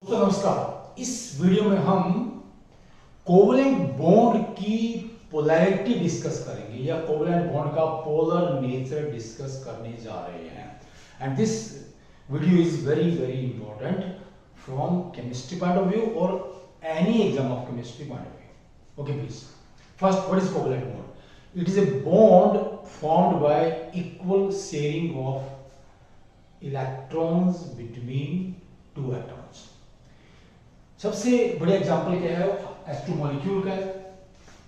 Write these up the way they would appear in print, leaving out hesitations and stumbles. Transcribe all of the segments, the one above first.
तो नमस्कार, इस वीडियो में हम कोवलेंट बॉन्ड की पोलैरिटी डिस्कस करेंगे या कोवलेंट बॉन्ड का पोलर नेचर डिस्कस करने जा रहे हैं। And this video is very very important from chemistry point of view और any exam of chemistry point of view. Okay please, first, what is covalent bond? It is a bond formed by equal sharing of electrons between two atoms। सबसे बड़े example क्या है? H2 molecule का है।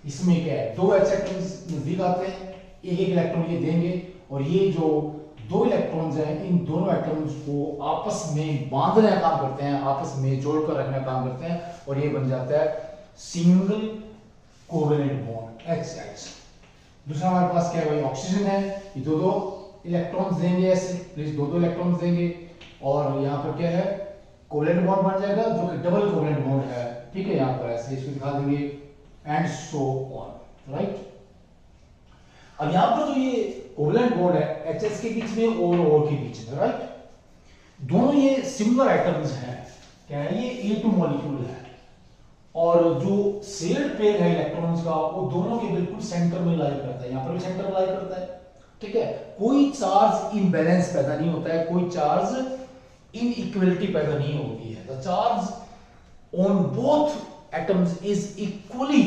इसमें क्या है, दो H एटम्स नजदीक आते हैं, एक एक इलेक्ट्रॉन ये देंगे और ये जो दो इलेक्ट्रॉन्स हैं इन दोनों एटम्स को आपस में बांधने का काम करते हैं, आपस में जोड़कर रखने का काम करते हैं और ये बन जाता है सिंगल कोवेलेंट बॉन्ड HH। दूसरा हमारे पास क्या है भाई, ऑक्सीजन है, ये दो दो इलेक्ट्रॉन्स देंगे, ऐसे प्लीज दो दो इलेक्ट्रॉन्स देंगे और यहाँ पर क्या है, कोवेलेंट बॉन्ड बन जाएगा जो कि डबल कोवेलेंट बॉन्ड है। ठीक है, यहाँ पर ऐसे इसको दिखा देंगे एंड सो ऑन, राइट। अब यहाँ पर जो ये कोवेलेंट बॉन्ड है HH के बीच में और O के बीच में, राइट, दोनों ये सिमिलर एटम्स हैं। क्या है, ये A2 मॉलिक्यूल है और जो शेयर्ड पेयर है इलेक्ट्रॉन्स का वो दोनों के बिल्कुल सेंटर में लाई करता है, यहाँ पर भी सेंटर में लाई करता है। ठीक है, कोई चार्ज इम्बैलेंस पैदा नहीं होता है, कोई चार्ज इनइक्वलिटी पैदा नहीं होती है। The charge on both atoms is equally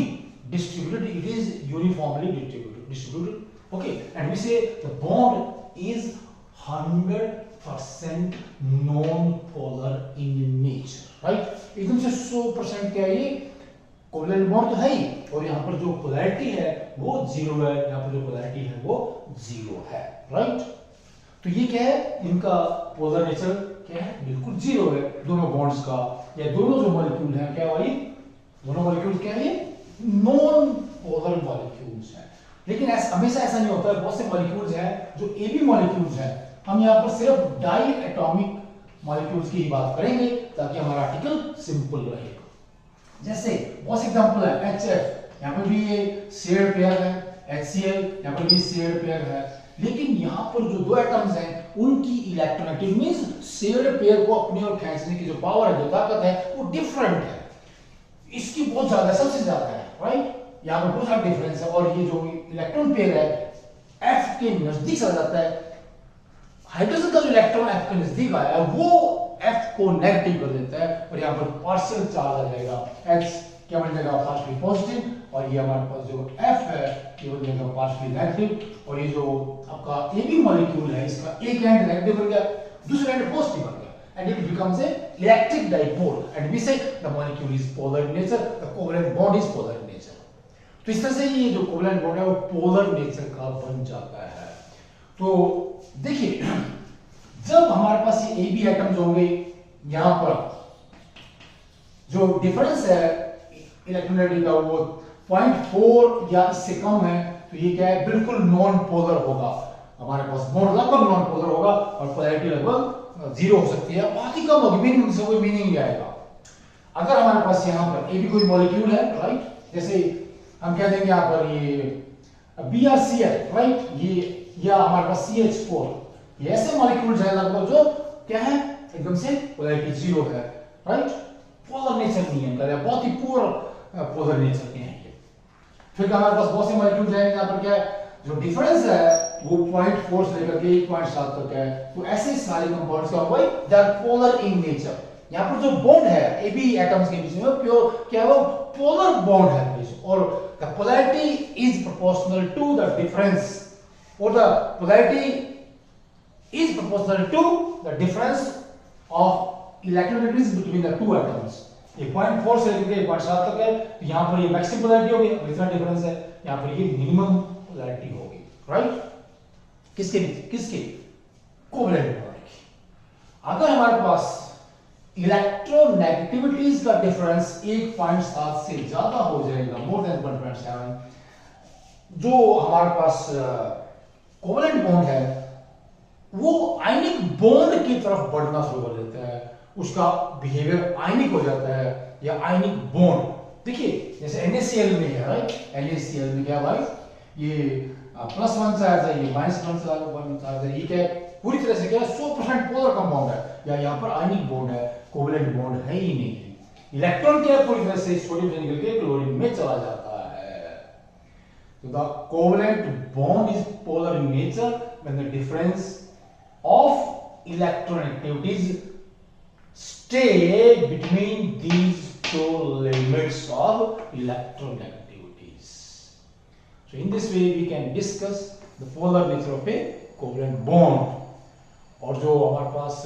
distributed, it is uniformly distributed. Okay, and we say the bond is 100% non polar in nature, right. एकदम से 100% क्या है, ये कोवेलेंट बॉन्ड तो है ही और यहाँ पर जो पोलैरिटी है वो जीरो है, यहाँ पर जो पोलैरिटी है वो जीरो है, राइट। तो ये क्या है, इनका पोलर नेचर क्या है, बिल्कुल जीरो है दोनों बॉन्ड्स का, या दोनों जो मॉलिक्यूल हैं क्या भाई, दोनों मॉलिक्यूल क्या है, नॉन पोलर मॉलिक्यूल्स हैं। लेकिन हमेशा ऐसा नहीं होता है, बहुत से मॉलिक्यूल्स हैं जो AB मॉलिक्यूल्स हैं। हम यहाँ पर सिर्फ डाई एटॉमिक मॉलिक्यूल्स की बात करेंगे ताकि हमारा आर्टिकल सिंपल रहेगा। जैसे बहुत से एग्जांपल है HF, यहाँ पर भी ये शेयर्ड पेयर है, HCl यहाँ पर भी शेयर्ड पेयर है, लेकिन यहाँ पर जो दो एटम्स हैं उनकी इलेक्ट्रोनेगेटिव मींस शेयर्ड पेयर को अपनी ओर खींचने की जो पावर है, जो ताकत है वो डिफरेंट है, इसकी बहुत ज्यादा, सबसे ज्यादा है, राइट। यहाँ पर बहुत सारा डिफरेंस है और ये जो इलेक्ट्रॉन पेयर है F के नजदीक चला जाता है, हाइड्रोजन का जो इलेक्ट्रॉन F के नजदीक आया है वो F को नेगेटिव कर देता है और यहाँ पर पार्शियल चार्ज आ जाएगा, H क्या बन जाएगा, पार्शियली पॉजिटिव, और ये हमारे पास जो F है ये बन जाएगा पार्शियली नेगेटिव। और ये जो आपका AB मॉलिक्यूल है इसका एक एंड नेगेटिव बन गया, दूसरा एंड पॉजिटिव बन गया and it becomes a electric dipole and we say the molecule is polar in nature, the covalent bond is polar in nature. तो इस तरह से ये जो कोवेलेंट बॉन्ड है वो पोलर नेचर का बन जाता है। तो देखिए, जब हमारे पास ये AB एटम्स होंगे, यहां पर जो डिफरेंस है इलेक्ट्रोनेगेटिव का वो 0.4 या इससे कम है, तो ये क्या है, बिल्कुल नॉन पोलर होगा। हमारे पास बॉन्ड लगभग नॉन पोलर होगा और पोलैरिटी लगभग जीरो हो सकती है, बाकी कम होगी, मिनिमम से कोई मीनिंग नहीं आएगा। अगर हमारे पास यहाँ पर AB कोई मॉलिक्यूल है, राइट, जैसे हम कह देंगे यहाँ पर ये BrCl, राइट, ये या हमारे पास CH4, ये ऐसे मॉलिक्यूल्स हैं लगभग जो क्या है, एकदम से पोलैरिटी जीरो है, राइट, पोलर नेचर नहीं है इनका, बहुत ही पुअर पोलर नेचर के हैं ये। फिर हमारे पास बहुत से मॉलिक्यूल्स हैं यहाँ पर क्या है, जो डिफरेंस है वो 0.4 से लेकर के 1.7 तक है। तो ऐसे सारे कंपाउंड्स का भाई they are polar in nature. यहाँ पर जो बॉन्ड है AB एटम्स के बीच में वो प्योर क्या है, वो पोलर बॉन्ड है और the polarity is proportional to the difference, or the polarity is proportional to the difference of electronegativities between the two atoms। ये 0.4 से लेकर 1.7 तक है, तो यहाँ पर ये मैक्सिमम पोलैरिटी होगी, इतना डिफरेंस है, यहाँ पर ये मिनिमम पोलैरिटी होगी, राइट। किसके बीच, किसके, कोवेलेंट बॉन्ड की। अगर हमारे पास इलेक्ट्रोनेगेटिविटीज का डिफरेंस 1.7 से ज्यादा हो जाएगा, मोर देन 1.7, जो हमारे पास कोवेलेंट बॉन्ड है वो आयनिक बॉन्ड की तरफ बढ़ना शुरू कर देता है, उसका बिहेवियर आयनिक हो जाता है या आयनिक बॉन्ड। देखिए जैसे NaCl में है, राइट, NaCl में क्या भाई, ये +1 चार्ज है, ये -1 चार्ज है, ये क्या है, पूरी तरह से क्या है 100% पोलर कंपाउंड है, या यहाँ पर आयनिक बॉन्ड है। कोवलेंट बॉन्ड है ही नहीं। इलेक्ट्रॉन क्या पूरी तरह से सोडियम से निकल के क्लोरीन में चला जाता है। तो the covalent bond is polar in nature when the difference of electron activities stay between these two limits of electronegativities. So in this way we can discuss the polar nature of a covalent bond. और जो हमारे पास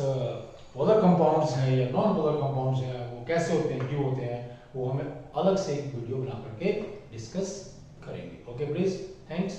polar compounds हैं या non polar compounds हैं वो कैसे होते हैं, क्यों होते हैं, वो हमें अलग से एक वीडियो बना करके डिस्कस करेंगे। Okay please, thanks.